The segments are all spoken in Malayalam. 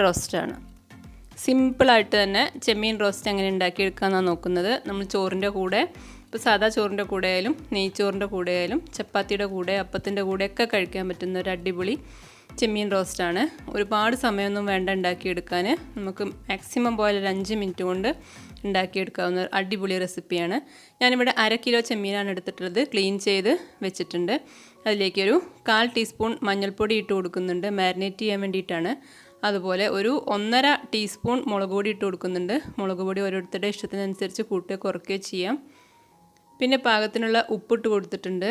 റോസ്റ്റാണ്. സിമ്പിളായിട്ട് തന്നെ ചെമ്മീൻ റോസ്റ്റ് എങ്ങനെ ഉണ്ടാക്കിയെടുക്കാമെന്നാണ് നോക്കുന്നത്. നമ്മൾ ചോറിൻ്റെ കൂടെ, ഇപ്പോൾ സാധാ ചോറിൻ്റെ കൂടെ ആയാലും നെയ്ച്ചോറിൻ്റെ കൂടെ ആയാലും ചപ്പാത്തിയുടെ കൂടെ അപ്പത്തിൻ്റെ കൂടെയൊക്കെ കഴിക്കാൻ പറ്റുന്ന ഒരു അടിപൊളി ചെമ്മീൻ റോസ്റ്റാണ്. ഒരുപാട് സമയമൊന്നും വേണ്ട ഉണ്ടാക്കിയെടുക്കാൻ. നമുക്ക് മാക്സിമം പോയാൽ ഒരു 5 മിനിറ്റ് കൊണ്ട് ഉണ്ടാക്കിയെടുക്കാവുന്ന അടിപൊളി റെസിപ്പിയാണ്. ഞാനിവിടെ 1/2 കിലോ ചെമ്മീനാണ് എടുത്തിട്ടുള്ളത്. ക്ലീൻ ചെയ്ത് വെച്ചിട്ടുണ്ട്. അതിലേക്കൊരു 1/4 ടീസ്പൂൺ മഞ്ഞൾപ്പൊടി ഇട്ട് കൊടുക്കുന്നുണ്ട്, മാരിനേറ്റ് ചെയ്യാൻ വേണ്ടിയിട്ടാണ്. അതുപോലെ ഒരു 1.5 ടീസ്പൂൺ മുളക് പൊടി ഇട്ട് കൊടുക്കുന്നുണ്ട്. മുളക് പൊടി ഓരോരുത്തരുടെ ഇഷ്ടത്തിനനുസരിച്ച് കൂട്ടുകയോ കുറയ്ക്കുകയോ ചെയ്യാം. പിന്നെ പാകത്തിനുള്ള ഉപ്പിട്ട് കൊടുത്തിട്ടുണ്ട്.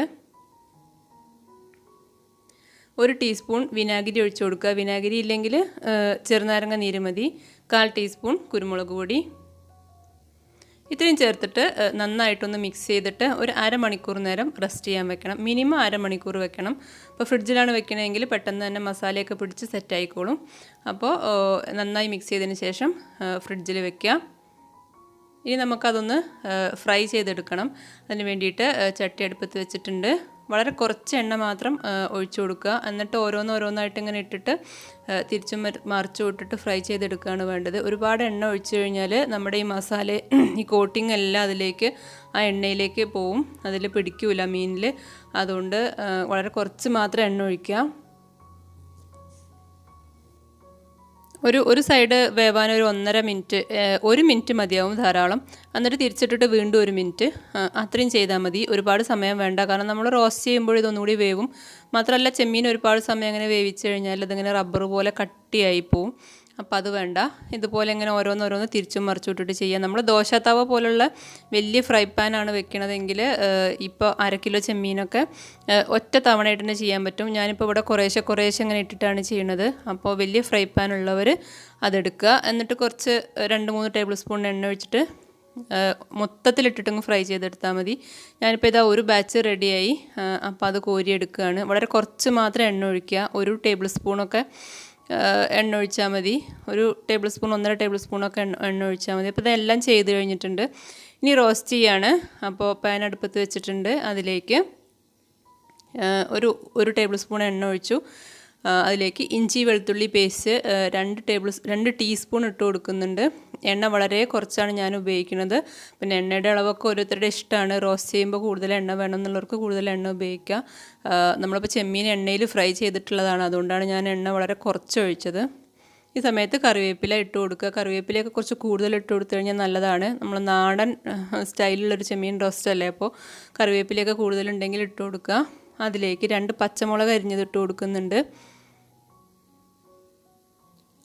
1 ടീസ്പൂൺ വിനാഗിരി ഒഴിച്ചു കൊടുക്കുക. വിനാഗിരി ഇല്ലെങ്കിൽ ചെറുനാരങ്ങ നീര് മതി. 1/4 ടീസ്പൂൺ കുരുമുളക് പൊടി. ഇത്രയും ചേർത്തിട്ട് നന്നായിട്ടൊന്ന് മിക്സ് ചെയ്തിട്ട് ഒരു 1/2 മണിക്കൂർ നേരം റെസ്റ്റ് ചെയ്യാൻ വെക്കണം. മിനിമം 1/2 മണിക്കൂർ വെക്കണം. അപ്പോൾ ഫ്രിഡ്ജിലാണ് വെക്കണമെങ്കിൽ പെട്ടെന്ന് തന്നെ മസാലയൊക്കെ പിടിച്ച് സെറ്റായിക്കോളും. അപ്പോൾ നന്നായി മിക്സ് ചെയ്തതിന് ശേഷം ഫ്രിഡ്ജിൽ വെക്കുക. ഇനി നമുക്കതൊന്ന് ഫ്രൈ ചെയ്തെടുക്കണം. അതിന് വേണ്ടിയിട്ട് ചട്ടി അടുപ്പത്ത് വെച്ചിട്ടുണ്ട്. വളരെ കുറച്ച് എണ്ണ മാത്രം ഒഴിച്ചു കൊടുക്കുക. എന്നിട്ട് ഓരോന്നായിട്ട് ഇങ്ങനെ ഇട്ടിട്ട് തിരിച്ചും മറിച്ചും ഇട്ടിട്ട് ഫ്രൈ ചെയ്തെടുക്കുകയാണ് വേണ്ടത്. ഒരുപാട് എണ്ണ ഒഴിച്ചു കഴിഞ്ഞാൽ നമ്മുടെ ഈ മസാല, ഈ കോട്ടിങ് എല്ലാം അതിലേക്ക്, ആ എണ്ണയിലേക്ക് പോവും. അതിൽ പിടിക്കില്ല മീനിൽ. അതുകൊണ്ട് വളരെ കുറച്ച് മാത്രം എണ്ണ ഒഴിക്കുക. ഒരു സൈഡ് വേവാൻ ഒരു 1.5 മിനിറ്റ്, 1 മിനിറ്റ് മതിയാവും ധാരാളം. എന്നിട്ട് തിരിച്ചിട്ടിട്ട് വീണ്ടും 1 മിനിറ്റ്, അത്രയും ചെയ്താൽ മതി. ഒരുപാട് സമയം വേണ്ട. കാരണം നമ്മൾ റോസ്റ്റ് ചെയ്യുമ്പോൾ ഇതൊന്നുകൂടി വേവും. മാത്രമല്ല ചെമ്മീൻ ഒരുപാട് സമയം അങ്ങനെ വേവിച്ച് കഴിഞ്ഞാൽ ഇതിങ്ങനെ റബ്ബർ പോലെ കട്ടിയായി പോവും. അപ്പോൾ അത് വേണ്ട. ഇതുപോലെ ഇങ്ങനെ ഓരോന്ന് തിരിച്ചും മറിച്ചും ഇട്ടിട്ട് ചെയ്യാം. നമ്മൾ ദോശത്തവ പോലുള്ള വലിയ ഫ്രൈ പാനാണ് വെക്കണതെങ്കിൽ ഇപ്പോൾ 1/2 കിലോ ചെമ്മീനൊക്കെ ഒറ്റ തവണയായിട്ട് തന്നെ ചെയ്യാൻ പറ്റും. ഞാനിപ്പോൾ ഇവിടെ കുറേശ്ശെ ഇങ്ങനെ ഇട്ടിട്ടാണ് ചെയ്യുന്നത്. അപ്പോൾ വലിയ ഫ്രൈ പാൻ ഉള്ളവർ അതെടുക്കുക. എന്നിട്ട് കുറച്ച് 2-3 ടേബിൾ സ്പൂൺ എണ്ണ ഒഴിച്ചിട്ട് മൊത്തത്തിലിട്ടിട്ടങ്ങ് ഫ്രൈ ചെയ്തെടുത്താൽ മതി. ഞാനിപ്പോൾ ഇതാ ഒരു ബാച്ച് റെഡിയായി. അപ്പോൾ അത് കോരിയെടുക്കുകയാണ്. വളരെ കുറച്ച് മാത്രം എണ്ണ ഒഴിക്കുക. 1 ടേബിൾ സ്പൂണൊക്കെ എണ്ണ ഒഴിച്ചാൽ മതി. 1 ടേബിൾ സ്പൂൺ, 1.5 ടേബിൾ സ്പൂണൊക്കെ എണ്ണ ഒഴിച്ചാൽ മതി. അപ്പോൾ ഇതെല്ലാം ചെയ്ത് കഴിഞ്ഞിട്ടുണ്ട്. ഇനി റോസ്റ്റ് ചെയ്യാണ്. അപ്പോൾ പാൻ അടുപ്പത്ത് വെച്ചിട്ടുണ്ട്. അതിലേക്ക് ഒരു ടേബിൾ സ്പൂൺ എണ്ണ ഒഴിച്ചു. അതിലേക്ക് ഇഞ്ചി വെളുത്തുള്ളി പേസ്റ്റ് 2 ടീസ്പൂൺ ഇട്ട് കൊടുക്കുന്നുണ്ട്. എണ്ണ വളരെ കുറച്ചാണ് ഞാൻ ഉപയോഗിക്കുന്നത്. പിന്നെ എണ്ണയുടെ അളവൊക്കെ ഓരോരുത്തരുടെ ഇഷ്ടമാണ്. റോസ്റ്റ് ചെയ്യുമ്പോൾ കൂടുതൽ എണ്ണ വേണം എന്നുള്ളവർക്ക് കൂടുതൽ എണ്ണ ഉപയോഗിക്കുക. നമ്മളിപ്പോൾ ചെമ്മീൻ എണ്ണയിൽ ഫ്രൈ ചെയ്തിട്ടുള്ളതാണ്. അതുകൊണ്ടാണ് ഞാൻ എണ്ണ വളരെ കുറച്ച് ഒഴിച്ചത്. ഈ സമയത്ത് കറിവേപ്പില ഇട്ട് കൊടുക്കുക. കറിവേപ്പിലയൊക്കെ കുറച്ച് കൂടുതൽ ഇട്ട് കൊടുത്തു കഴിഞ്ഞാൽ നല്ലതാണ്. നമ്മൾ നാടൻ സ്റ്റൈലിലുള്ളൊരു ചെമ്മീൻ റോസ്റ്റ് അല്ലേ, അപ്പോൾ കറിവേപ്പിലയൊക്കെ കൂടുതലുണ്ടെങ്കിൽ ഇട്ട് കൊടുക്കുക. അതിലേക്ക് 2 പച്ചമുളക് അരിഞ്ഞത് ഇട്ട് കൊടുക്കുന്നുണ്ട്.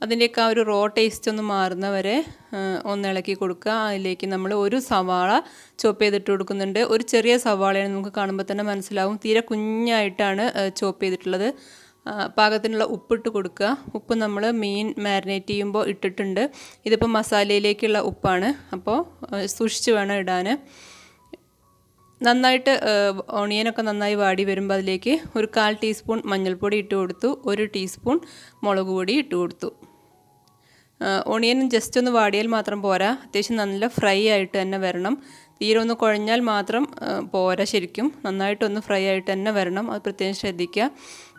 അതിൻ്റെയൊക്കെ ആ ഒരു റോ ടേസ്റ്റ് ഒന്ന് മാറുന്നവരെ ഒന്ന് ഇളക്കി കൊടുക്കുക. അതിലേക്ക് നമ്മൾ 1 സവാള ചോപ്പ് ചെയ്തിട്ട് കൊടുക്കുന്നുണ്ട്. ഒരു ചെറിയ സവാളയാണ്, നമുക്ക് കാണുമ്പോൾ തന്നെ മനസ്സിലാവും. തീരെ കുഞ്ഞായിട്ടാണ് ചോപ്പ് ചെയ്തിട്ടുള്ളത്. പാകത്തിനുള്ള ഉപ്പിട്ട് കൊടുക്കുക. ഉപ്പ് നമ്മൾ മീൻ മാരിനേറ്റ് ചെയ്യുമ്പോൾ ഇട്ടിട്ടുണ്ട്. ഇതിപ്പോൾ മസാലയിലേക്കുള്ള ഉപ്പാണ്. അപ്പോൾ സൂക്ഷിച്ച് വേണം ഇടാൻ. നന്നായിട്ട് ഓണിയനൊക്കെ നന്നായി വാടി വരുമ്പോൾ അതിലേക്ക് ഒരു 1/4 ടീസ്പൂൺ മഞ്ഞൾപ്പൊടി ഇട്ട് കൊടുത്തു. 1 ടീസ്പൂൺ മുളക് പൊടി ഇട്ട് കൊടുത്തു. ഓണിയൻ ജസ്റ്റ് ഒന്ന് വാടിയാൽ മാത്രം പോരാ. അത്യാവശ്യം നല്ല ഫ്രൈ ആയിട്ട് തന്നെ വരണം. തീരെ ഒന്ന് കുഴഞ്ഞാൽ മാത്രം പോരാ. ശരിക്കും നന്നായിട്ടൊന്ന് ഫ്രൈ ആയിട്ട് തന്നെ വരണം. അത് പ്രത്യേകം ശ്രദ്ധിക്കുക.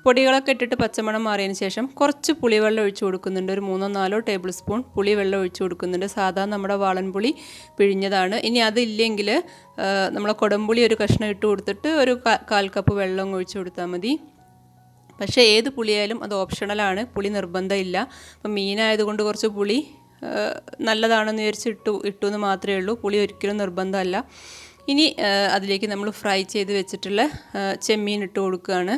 പൊടികളൊക്കെ ഇട്ടിട്ട് പച്ചമണം മാറിയതിന് ശേഷം കുറച്ച് പുളിവെള്ളം ഒഴിച്ചു കൊടുക്കുന്നുണ്ട്. ഒരു 3-4 ടേബിൾ സ്പൂൺ പുളിവെള്ളം ഒഴിച്ചു കൊടുക്കുന്നുണ്ട്. സാധാ നമ്മുടെ വാളൻപുളി പിഴിഞ്ഞതാണ്. ഇനി അതില്ലെങ്കിൽ നമ്മളെ കുടംപുളി ഒരു കഷ്ണം ഇട്ട് കൊടുത്തിട്ട് ഒരു 1/4 കപ്പ് വെള്ളം ഒഴിച്ചു കൊടുത്താൽ മതി. പക്ഷേ ഏത് പുളിയായാലും അത് ഓപ്ഷണലാണ്. പുളി നിർബന്ധമില്ല. അപ്പം മീനായതുകൊണ്ട് കുറച്ച് പുളി നല്ലതാണെന്ന് വിചാരിച്ച് ഇട്ടു എന്ന് മാത്രമേ ഉള്ളൂ. പുളി ഒരിക്കലും നിർബന്ധമല്ല. ഇനി അതിലേക്ക് നമ്മൾ ഫ്രൈ ചെയ്ത് വെച്ചിട്ടുള്ള ചെമ്മീൻ ഇട്ട് കൊടുക്കുകയാണ്.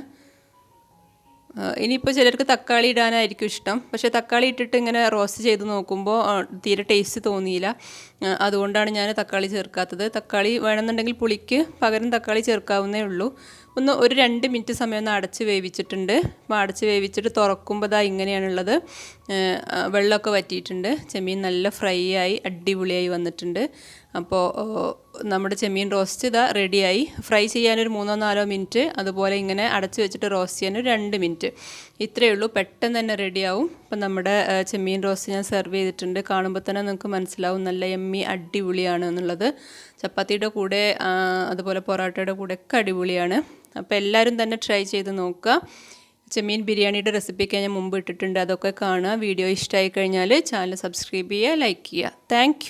ഇനിയിപ്പോൾ ചിലർക്ക് തക്കാളി ഇടാനായിരിക്കും ഇഷ്ടം. പക്ഷേ തക്കാളി ഇട്ടിട്ട് ഇങ്ങനെ റോസ്റ്റ് ചെയ്ത് നോക്കുമ്പോൾ തീരെ ടേസ്റ്റ് തോന്നിയില്ല. അതുകൊണ്ടാണ് ഞാൻ തക്കാളി ചേർക്കാത്തത്. തക്കാളി വേണമെന്നുണ്ടെങ്കിൽ പുളിക്ക് പകരം തക്കാളി ചേർക്കാവുന്നേ ഉള്ളൂ. ഒരു 2 മിനിറ്റ് സമയം ഒന്ന് അടച്ച് വേവിച്ചിട്ടുണ്ട്. അപ്പോൾ അടച്ച് വേവിച്ചിട്ട് തുറക്കുമ്പോൾ ദാ ഇങ്ങനെയാണുള്ളത്. വെള്ളമൊക്കെ വറ്റിയിട്ടുണ്ട്. ചെമ്മീൻ നല്ല ഫ്രൈ ആയി അടിപൊളിയായി വന്നിട്ടുണ്ട്. അപ്പോൾ നമ്മുടെ ചെമ്മീൻ റോസ്റ്റ് ഇതാ റെഡിയായി. ഫ്രൈ ചെയ്യാനൊരു 3-4 മിനിറ്റ്, അതുപോലെ ഇങ്ങനെ അടച്ച് വെച്ചിട്ട് റോസ്റ്റ് ചെയ്യാനൊരു 2 മിനിറ്റ്. ഇത്രയേ ഉള്ളൂ. പെട്ടെന്ന് തന്നെ റെഡിയാവും. അപ്പം നമ്മുടെ ചെമ്മീൻ റോസ്റ്റ് ഞാൻ സെർവ് ചെയ്തിട്ടുണ്ട്. കാണുമ്പോൾ തന്നെ നിങ്ങൾക്ക് മനസ്സിലാവും നല്ല യമ്മി അടിപൊളിയാണ് എന്നുള്ളത്. ചപ്പാത്തിയുടെ കൂടെ അതുപോലെ പൊറോട്ടയുടെ കൂടെ ഒക്കെ അടിപൊളിയാണ്. അപ്പോൾ എല്ലാവരും തന്നെ ട്രൈ ചെയ്ത് നോക്കുക. ചെമ്മീൻ ബിരിയാണിയുടെ റെസിപ്പിയൊക്കെ ഞാൻ മുമ്പ് ഇട്ടിട്ടുണ്ട്. അതൊക്കെ കാണുക. വീഡിയോ ഇഷ്ടമായി കഴിഞ്ഞാൽ ചാനൽ സബ്സ്ക്രൈബ് ചെയ്യുക, ലൈക്ക് ചെയ്യുക. താങ്ക്